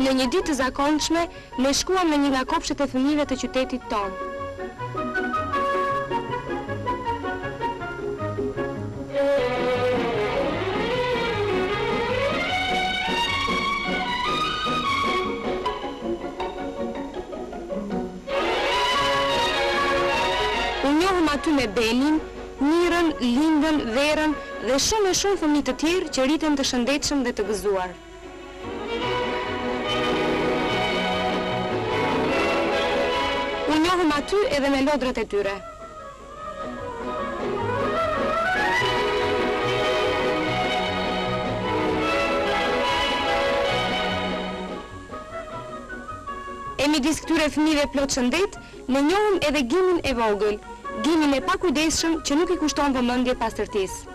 Në një ditë të zakonshme, ne shkuam në një nga kopshtet e fëmijëve të qytetit tonë. Aty me Benin, Mirën, Lindën, Verën dhe shumë fëmijë të tjerë që rriten të shëndetshëm dhe të gëzuar. U njohëm aty edhe me lodrat e tyre. E midis këtyre fëmijëve plot shëndet, ne njohëm edhe Gimin e vogël, Gimin e pakujdesshëm që nuk I kushton vëmendje pastërtisë.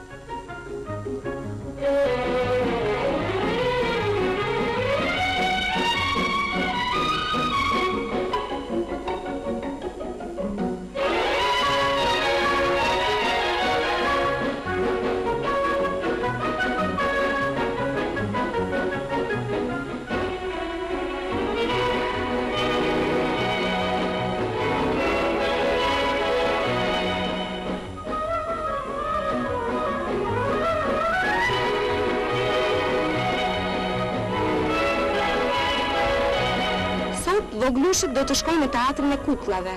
Voglushët do të shkojnë në teatrin e kukullave.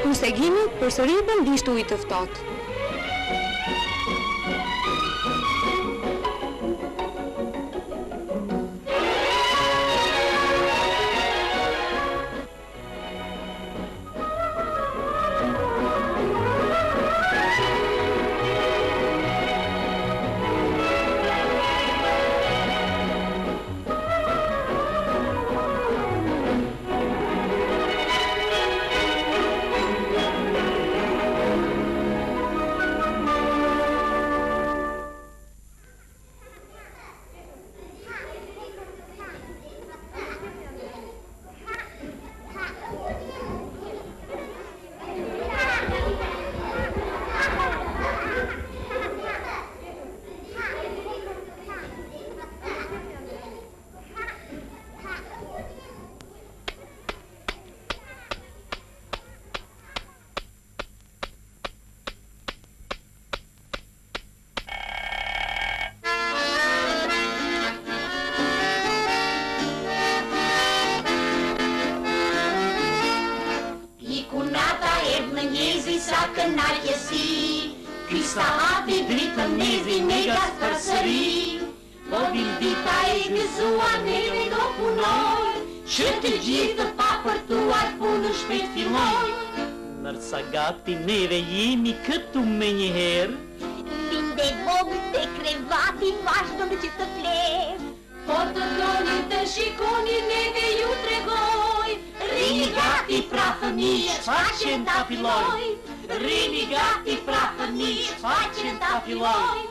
Kurse Gimi përsëri bën bishtu I të ftohtë. Gati neve jemi këtu me njëherë. Linde vogël te krevati vazhdon që të flet. Po të doni të shikoni neve ju tregoj. Rini gati pra fëmijë, shfaqen ta filloj. Rini gati pra fëmijë, shfaqen ta filloj.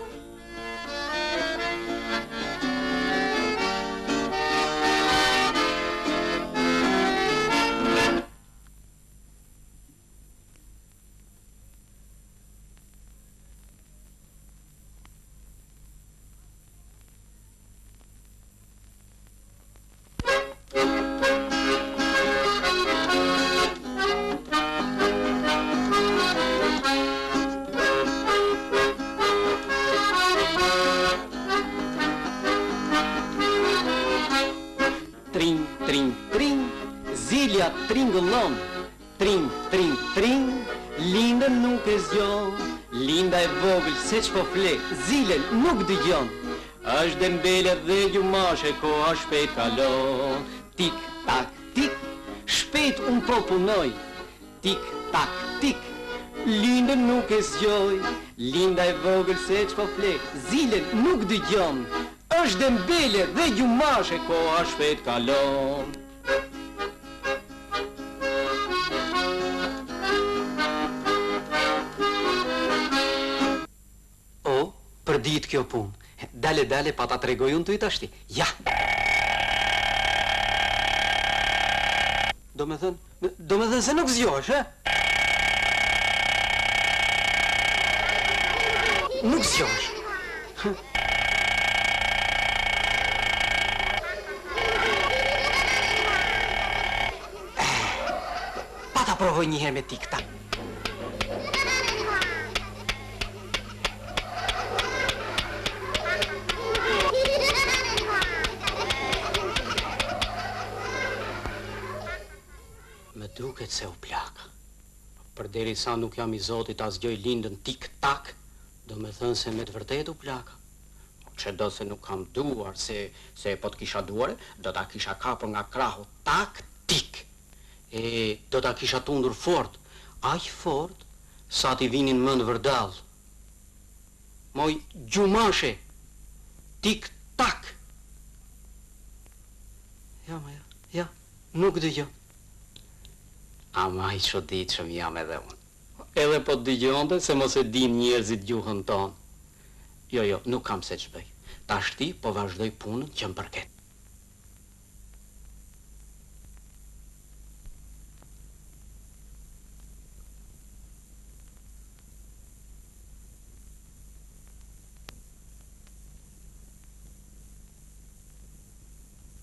Tringëllon, tring, tring, tring, Linda nuk e zgjon, Linda e vogël se që po fle, zilen nuk dëgjon. Është dembele dhe gjumashe, koha shpejt kalon. Tik, tak, tik, shpejt unë po punoj. Tik, tak, tik, Linda nuk e zgjoj, Linda e vogël se që po fle, zilen nuk dëgjon. Është dembele dhe gjumashe, koha shpejt kalon. Përdit kjo pun. Dale, pa ta tregoj unë të i tashti. Ja! Do me thënë se nuk zgjohesh, e? Nuk zgjohesh. Pa ta provoj një herë me tik-tak. Më duket se u plaka. Përderisa nuk jam i Zotit as gjoj lindën tik-tak, do me thënë se me të vërtet u plaka. Që do se nuk kam duar, se po të kisha duar, do ta kisha kapur nga krahu tak-tik. E do ta kisha tundur fort, aq fort, sa t'i vinin mënd vërdall. Moj gjumashe, tik-tak. Ja, nuk dëgjon. Ama i çuditshëm jam edhe unë. Edhe po të dëgjonte se mos e din njerëzit gjuhën tonë. Jo, nuk kam se ç'bëj. Tashti po vazhdoj punën që më përket.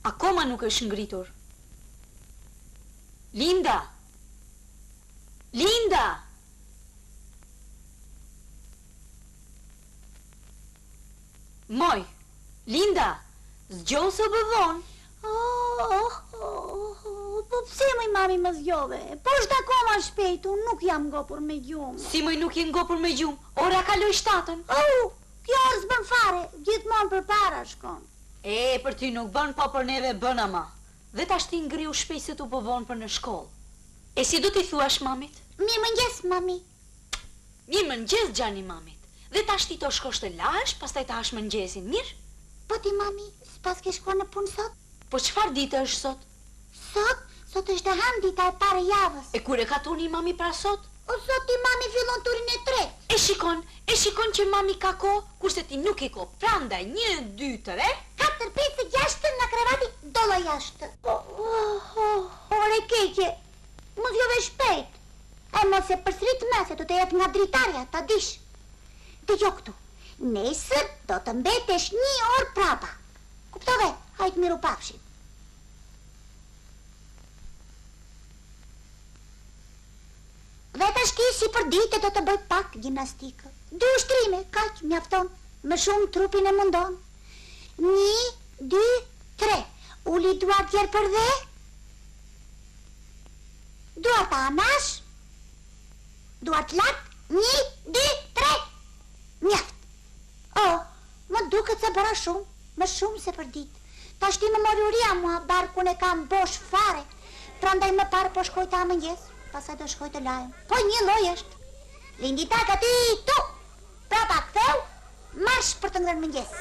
Akoma nuk është ngritur. Linda! Linda! Moj, Linda, zgjohu se bëvon. Po pse moj mami më zgjove? Po është akoma shpejt, unë nuk jam ngopur me gjumë. Si moj nuk je ngopur me gjumë, ora kaloi 7-ën. Kjo orë s'bën fare, gjithmonë përpara shkon. Për ty nuk bën, po për neve bën ama. Dhe tash ti ngriu shpejt se tu po vonë për në shkollë. E si do t'i thuash mamit? Mirë mëngjes, mami. Mirë mëngjes, Gjani mamit. Dhe tash ti to shkosh të lahesh, pastaj ta hash mëngjesin, mirë? Po ti, mami, s'pas ke shkuar në punë sot? Po çfarë ditë është sot? Sot është e hënë dita e parë e javës. E kur e ka turni mami pra sot? O sot ti, mami, fillon turin e tretë. E shikon që mami ka kohë, kurse ti nuk e ko. Prandaj 1, 2, 3. 4, 5, 6 në krevati, dolla jashtë. Ore keqe, mos jove shpejt. E mos e përsërit me se do të jetë nga dritarja, ta dish. Dëgjoj këtu, nesër do të mbetesh 1 orë prapa. Kuptove, hajt miru pafshim. Dhe tash ki si për dite do të bëj pak gjimnastikë. 2 ushtrime, kaq mjafton, më shumë trupin e mundon. 1, 2, 3. Uli duart djerë për dhe. Duart anash. Duart lak. 1, 2, 3. Mjaft. Më duket se bëra shumë, më shumë se për ditë. Tash ti më mori uria mua, barkun e kam bosh fare. Prandaj më parë po shkoj ta mëngjes. Pasaj do shkoj të lajm. Po një lloj është. Lindi tak aty tu. Prapa ktheu, marsh për të ngrënë mëngjes.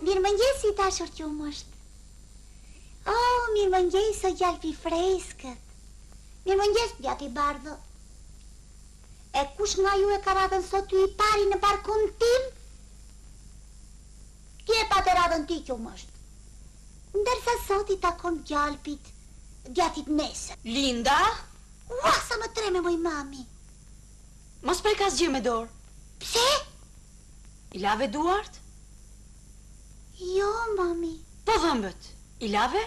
Mirë mëngjes i dashur qumë është. Mirë mëngjes o gjalpi freskët. Mirë mëngjes djati bardhë. E kush nga ju e ka radhën sot ty i pari në barkun tim? Kje pa të radhën ti kjo mështë. Ndërsa sot i takon gjalpit, djatit nesër. Linda? Ua, sa më treme moj mami. Mos prej ka zgjë me dorë. Pse? I lave duart? Jo, mami. Po dhëmbët, i lave?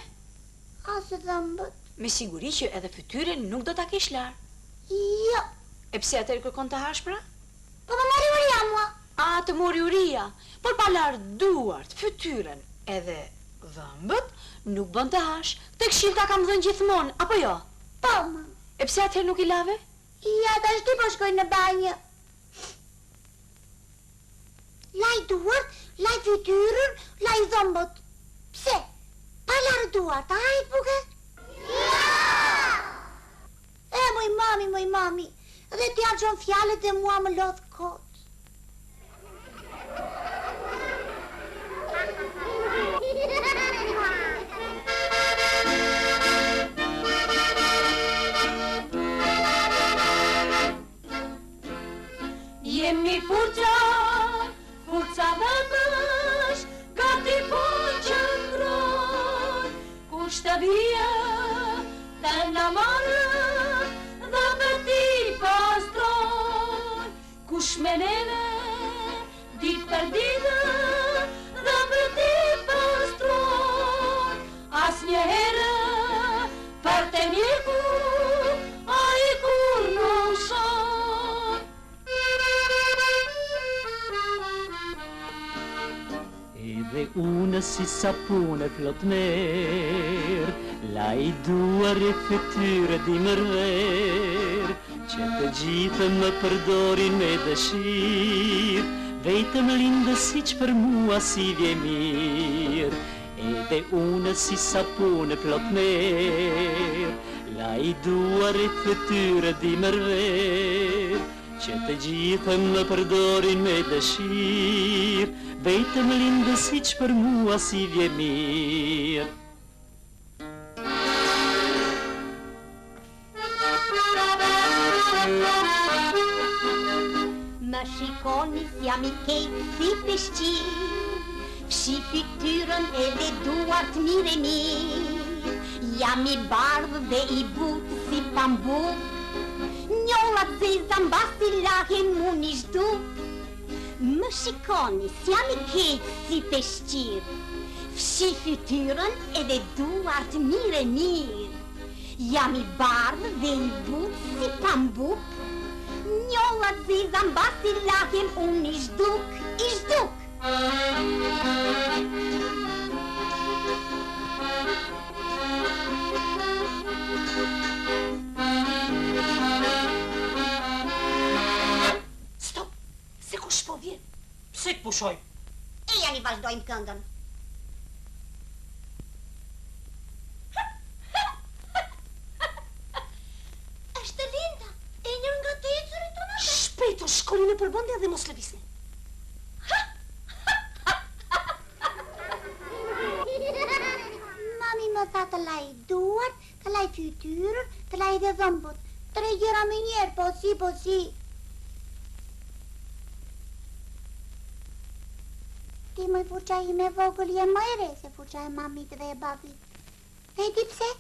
Asë dhëmbët. Me siguri që edhe fytyrën nuk do ta kesh larë. Jo. E pse atëherë kërkon të hash pra? Po më mori uria mua. Të mori uria, por pa larë duart, fytyrën edhe dhëmbët, nuk bën të hash. Të këshillta kam dhënë gjithmonë, apo jo? Po, ma. E pse atëherë nuk i lave? Ja, tash ti po shkoj në banjë. Laj duart, laj fytyrën, laj dhëmbët. Pse? Pa larë duart, a i buke? Ja! Moj mami, dhe ti argjon fjallet dhe mua më lodh kot. Jemi furqa Kurca vëmësh, gati po qëndroj, kushta vija, të në marë, dhe bëti pastroj, kush me neve, dit për ditë, dhe bëti pastroj, as një herë, për të mjeku, a i kur në shoj. Edhe unë si sapune plot merë, la i duar e fytyre di mërver, që të gjithë më përdorin me dëshirë, vetëm lindë si që për mua si vje mirë. Edhe unë si sapune plot merë, la i duar e fytyre di mërver, që të gjithë më përdorin me dëshirë, vetëm lindë si që për mua si vje mirë. Më shikoni si jam i kejtë si peshqirë, fshi fytyrën edhe duart mire mirë, jam i bardhë dhe i butë si pambuk, njollat zeza mbasi lahen mu një shduk. Më shikoni si jam i kejtë si peshqirë, fshi fytyrën edhe duart mire mirë, jam i bardhë dhe i butë si pambuk, njollat zeza mbasi lahen unë i shduk, i shduk. Stop, se kush po vjen? Pse të pushoj? E janë i vazhdojmë këndën. Është Linda, e njën nga të ecurit të nëse. Shpejto, shkoni në përbëndja dhe mos lëvisni. Mami më tha të laj duart, të laj fytyrën, të laj dhe dhëmbët. Tre gjëra me njerë, po si. Ti më i fuqa i me vogël je më ere se fuqa e mamit dhe e babit. Dhe di pse?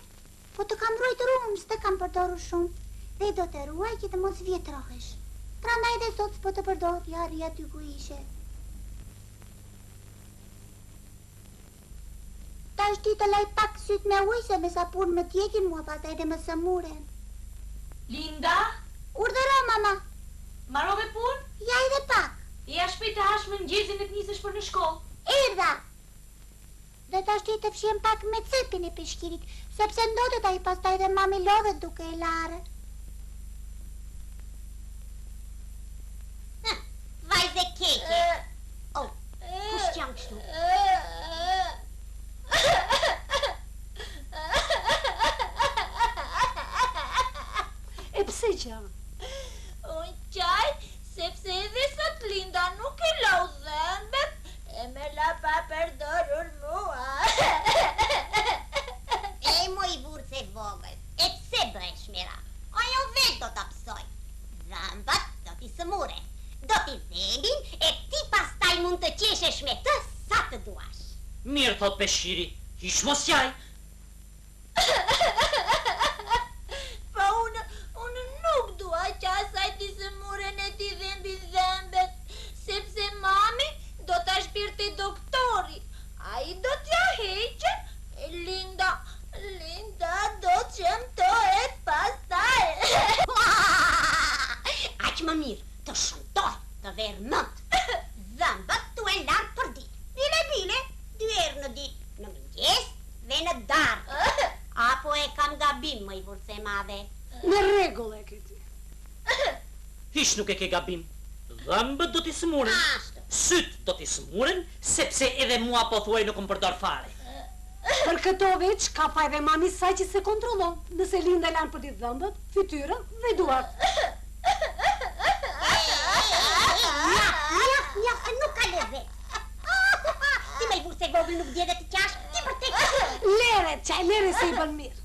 Po të kam ruajtur unë, s'të kam përdoru shumë. Dhe do të ruaj që të mos vjetrohesh. Prandaj dhe sot s'po të përdor, ja rria ty ku ishe. Ta është ti të laj pak syt me ujë se me sapun më tjekin mua pastaj dhe më sëmuren. Linda, Urdhëro, mama. marove pun? Ja i dhe pak. Ja shpejt të hash më ngjezin e të nisesh për në shkollë. Erdha. Dhe ta është ti të fshem pak me cepin e peshkirit, sepse ndodhet ai pastaj dhe mami lodhet duke e larë. Vajze keqe. Oh, kush jam kështu? E pse që? Unë qaj, sepse edhe sot Linda nuk e lau dhëmbët, e me la pa përdorur mua. E mo i burë se vogël, e pse bëhesh mira? Ajo vetë do t'a pësoj. Dhëmbët do t'i sëmure, do t'i dhembin, e ti pastaj mund të qeshesh me të sa të duash. Mirë, thot peshqiri, hish mos jaj. Pa unë nuk dua që asaj t'i sëmuren e t'i dhembin dhembet, sepse mami do t'a shpirë të doktori. A i do t'ja heqe, e Linda do qëmtohet pastaj. Aq më mirë, të shëntoj, të verë mënt. Dhëmbët tu e lartë për ditë. Bile, 2 herë në ditë, në mëngjes dhe në darkë. Apo e kam gabim, më i burse madhe. Në rregull e këti. Hish nuk e ke gabim. Dhëmbët do t'i sëmuren. Ashtu. Syt do t'i sëmuren, sepse edhe mua po thuaj nuk më përdor fare. Për këto veç, ka faj dhe mami saj që se kontrolon, nëse Linda lanë për ditë dhëmbët, fytyrën dhe duart. Njaf, nuk ka lezet. Ti me i burse vogël nuk dje dhe të qash, ti për te qash. Lere se i bën mirë.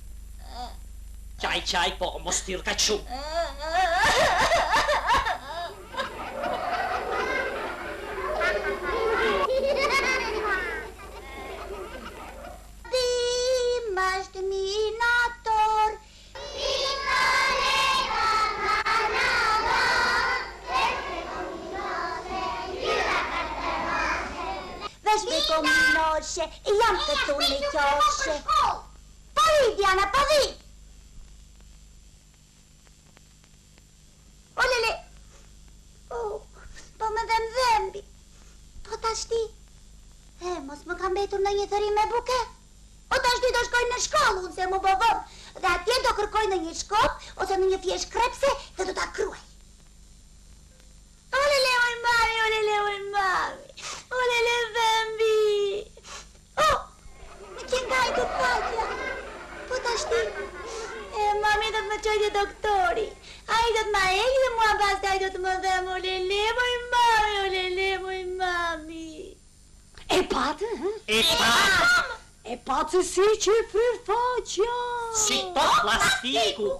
Qaj, po, mos t'irë ka shumë. Vesh me kominoshe, jam këtu në qoshe. Po i, Diana, po i. O lele. Po më dhembi. Po tashti. Mos më kam betur në një thëri me buke. O tashti do shkoj në shkollë, unë se mu bovëm. Dhe atje do kërkoj në një shkop, ose në një fjesh krepse, dhe do ta kryoj. O lele, oj mami, o lele, oj mami. O lele, dhembi. Më qenë ka i të patja. Po tashti. Mami do të më qojtë doktori. A i do të ma ejë dhe mua pas a i do të më dhem. O lele, moj mami, o lele, moj mami. E patë, E patë! E patë si që e fryrë faqja. Si po plastiku!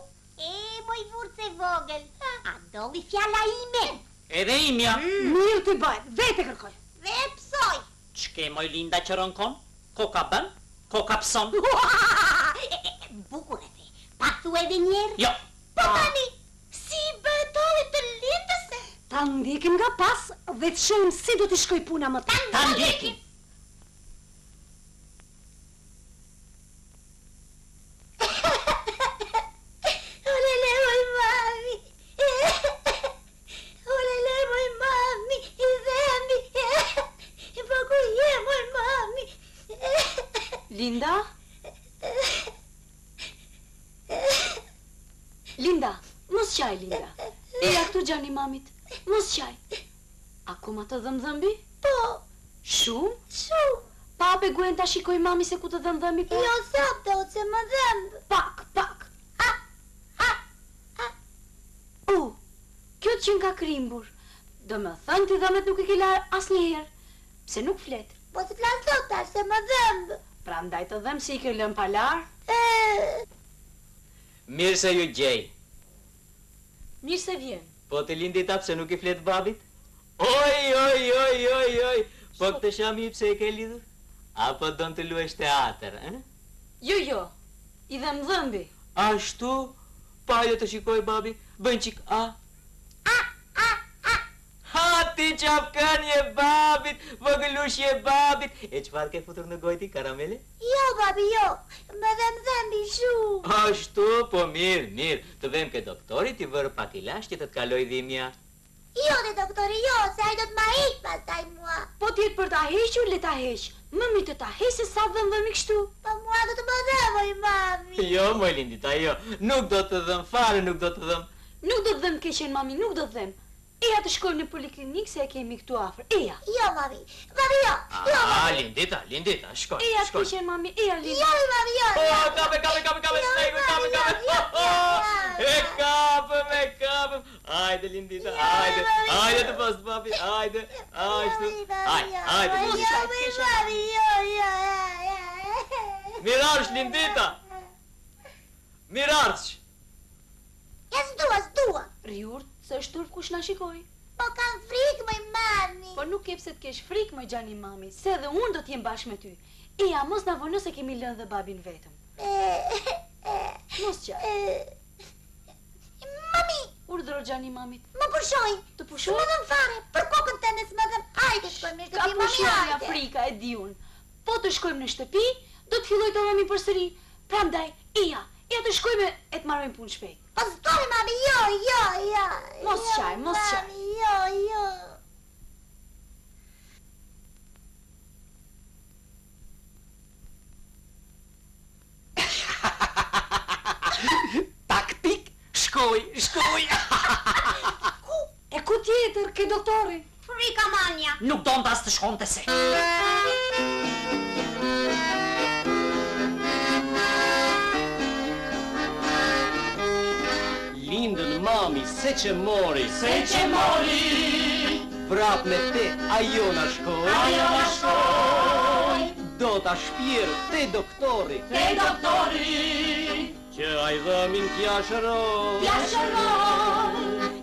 Moj vurce vogël, a doli fjalla ime. Edhe imja! Mirë të bajt, vete kërkoj. Dhe psoj. Ç'ke moj Linda që rënkon? Koka bën? Koka pson? Bukur e the, pa thu edhe njerë. Jo! Po tani, si bëtoli të lindëse. Ta ndjekim nga pas dhe të shohim si do t'i shkoj puna më të. Ta ndjekim! O lele, moj mami. O lele, moj mami. I dhembi. Po ku je, moj mami. Linda? Linda, mos qaj, Linda. Eja këtu gjani mamit, mos qaj. Akoma të dhëmdhëmbi? Po, Shumë? shumë. Pape Gwen ta shikoj mami se ku të dhëmdhëmbi po? Jo sot, se më dhëmbë. Pak. Kjo të qenë ka krimbur. Do më thënë ti dhëmet nuk i ke larë as njëherë. Pse nuk flet? Po të flas sot tash se më dhëmbë. Pra ndaj të dhem si i ke lënë pa larë. Mirë se ju gjej. Mirë se vjen. Po të Lindita pse nuk i flet babit? Oj. Po këtë shami pse e ke lidhur? Apo do të luesh teatr, Jo, i dhëmdhëmbi. Ashtu? Pa jo të shikoj babi, bën qik Ha, ti qapkënje babit, vëgëlushje babit. E qëfar ke futur në gojti, karamele? Jo, babi, jo. Më dhëmbi shumë. Ashtu, po mirë, të vem ke doktorit i vërë pak ilash që të të kaloj dhimja. Jo, dhe doktori, jo, se ai do të ma heq pastaj mua. Po tjetë për ta hequr, le ta heq. Më mi të ta heq se sa dhëmdhëmi kështu. Po mua do të më dhëmoj, mami. Jo, moj Lindita, jo, nuk do të dhëm fare, nuk do të dhëm. Nuk do të dhem keqen, mami, nuk do të dhem. Eja të shkojmë në poliklinik se e kemi këtu afër. Eja. Jo, mami. Mami, jo. Jo, mami. Lindita, shkoj. Eja të keqen, mami, eja, Linda. Jo, mami, jo. Kape, stegu, E kapëm. Ajde, Lindita, ajde të post, papi, ajde, ashtu. Ajde, Jo. Mirarsh, Lindita. Mirarsh. Ja s'dua. Riurt, se është turp kush na shikoj. Po kam frikë, moj mami. Po nuk ke pse të kesh frikë, më gjani mami, se edhe unë do t'jem bashkë me ty. Eja, mos na vono se kemi lënë dhe babin vetëm. Mos qaj. Mami, Urdhëro gjani mamit. më pushoj. Të pushoj? Më dhëm fare, për kokën të nësë më dhëm. Hajde, shkojmë në Ka shtëpi, mami, pushojnë hajde. Afrika, e di unë. Po të shkojmë në shtëpi, do të filloj të dhemi përsëri. Prandaj, eja të shkojmë e të marrojmë punë shpejt. Po s'doli, mami, jo. Mos qaj. Mami, jo. Taktik, shkoj. E ku tjetër, ke doktori? Frika mania. Nuk do ndas të shkon të se. Lindën mami, se që mori. Prap me te, ajo na shkoj. Do ta shpirë te doktori. Që ai dhëmin t'ja shëroj.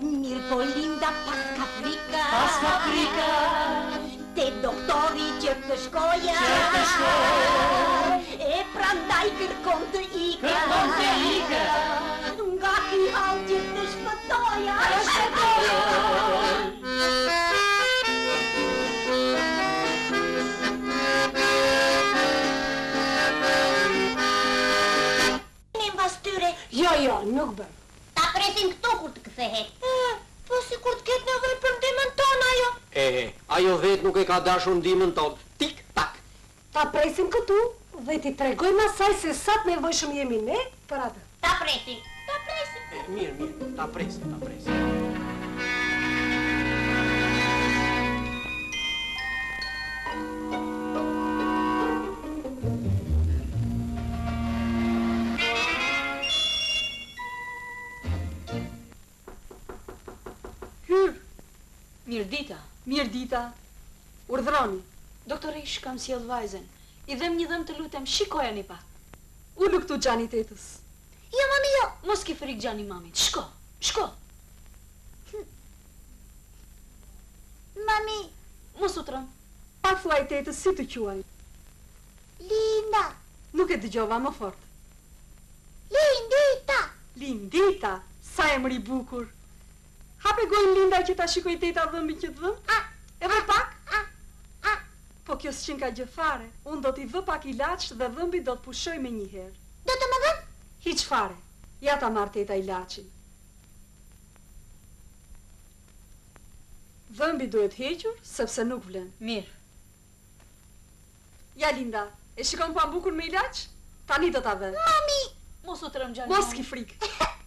Mirë po Linda paska frika. Te doktori që të shkoja. E prandaj kërkon të ika. Nga ky hall që të shpëtoja. Ajo vetë nuk e ka dashur ndihmën tonë. Tik, tak. Ta presim këtu dhe ti tregojmë asaj se sa të nevojshëm jemi ne për atë. Ta presim. Mirë, ta presim. Mirë dita. Urdhroni. Doktorish, kam sjell vajzen. I dhem një dhëm të lutem, shikojani pak. Ulu këtu Gjani tetës. Jo, mami, jo. Mos ki frik Gjani mamit. Shko. Mami, Mos u trëm. Pa thuaj tetës si të quaj. Linda. Nuk e dëgjova më fort. Lindita. Lindita, sa emri bukur. Hape gojnë Linda që ta shikoj teta dhëmbin që të dhëm? Edhe pak? Po kjo s'qen ka gjë fare. Unë do t'i vë pak ilaç dhe dhëmbi do të pushoj me një herë. Do të më dhëm? Hiq fare. Ja ta marr teta ilaçin. Dhëmbi duhet hequr sepse nuk vlen. Mirë. Ja Linda, e shikon pa bukur me ilaç? Tani do ta vë. Mami. Mos u trëm Gjani. Mos ki frikë.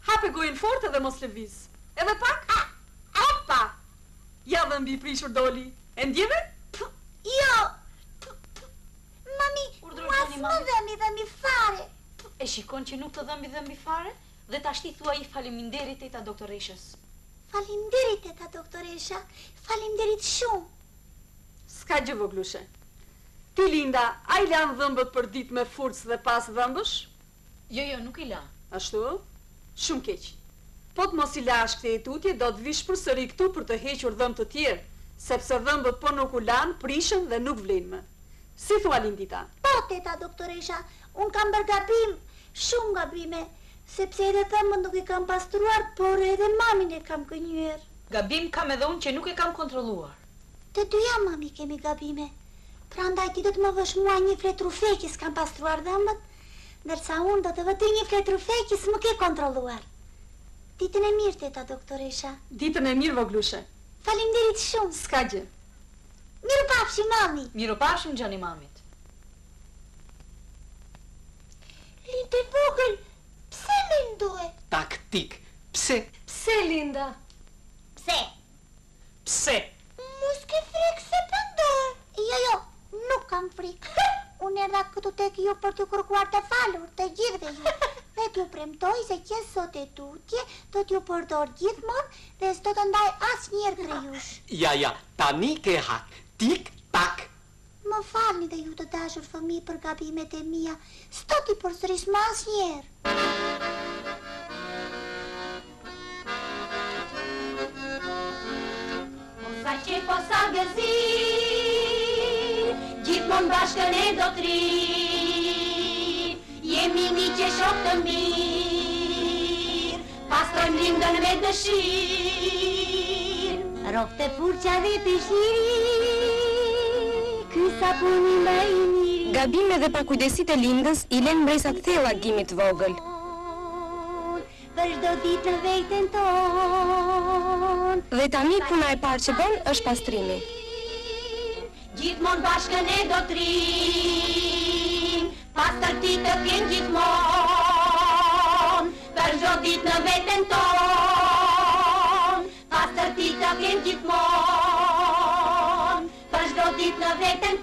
Hape gojnë fort edhe mos lëviz. Edhe pak? Opa! Ja dhëmbi i prishur doli. E ndjeve? Jo. Mami, Urdhëroj mas tani, më mami. dhëmi fare. E shikon që nuk të dhëmbi fare? Dhe ta shti thua i faleminderit teta doktoreshës. Faleminderit teta doktoresha. Faleminderit shumë. S'ka gjë voglushe. Ti Linda, a i lanë dhëmbët për ditë me furcë dhe pas dhëmbësh? Jo, nuk i la. Ashtu? Shumë keq. Po të mos i lash këte e tutje, do të vish për sëri këtu për të hequr dhëmbë të tjerë, sepse dhëmbët po nuk u lanë, prishën dhe nuk vlenë më. Si thua Lindita? Po, teta doktoresha, unë kam bërë gabim, shumë gabime, sepse edhe thëmbët nuk i kam pastruar, por edhe mamin e kam kënjër. Gabim kam edhe unë që nuk e kam kontrolluar. Të dyja mami kemi gabime. Prandaj ti do të më vësh mua një fletru feki s'kam pastruar dhëmbët, ndërsa unë do të vë ty një fletru feki s'më ke kontrolluar. Ditën e mirë, teta doktoresha. Ditën e mirë voglushe. Faleminderit shumë. S'ka gjë. Miru pafshi, mami. Miru pashim Gjani mamit. Linte vogël, pse lindue? Taktik. Pse? Pse Linda? Pse? Mos ke frikë se pëndohe. Jo, nuk kam frikë. Unë erdha këtu tek ju për t'ju kërkuar të falur, të gjithve ju. Dhe t'ju premtoj se që sot e tutje do t'ju përdor gjithmonë dhe s'do të ndaj asë njerë për jush. Ja, tani ke hak. Tik, tak. Më falni dhe ju të dashur fëmi për gabimet e mia, s'do t'i përsëris më asë njerë. Sa që po sa gëzir, gjithmon bashkën e do t'rin, jemi një që shok të mirë, pastrojmë lindën me dëshirë. Rofte furqa dhe peshiri, ky sapuni më i mirë. Gabime dhe pakujdesit e lindës i lënë mbresat thella Gimit vogël. Për çdo ditë në veten ton. Dhe tani puna e parë që bën është pastrimi. Gjithmon bashkën e do t'rin, pastërti të kenë gjithmon, për çdo ditë në veten ton. Pastërti të kenë gjithmon, për çdo ditë në veten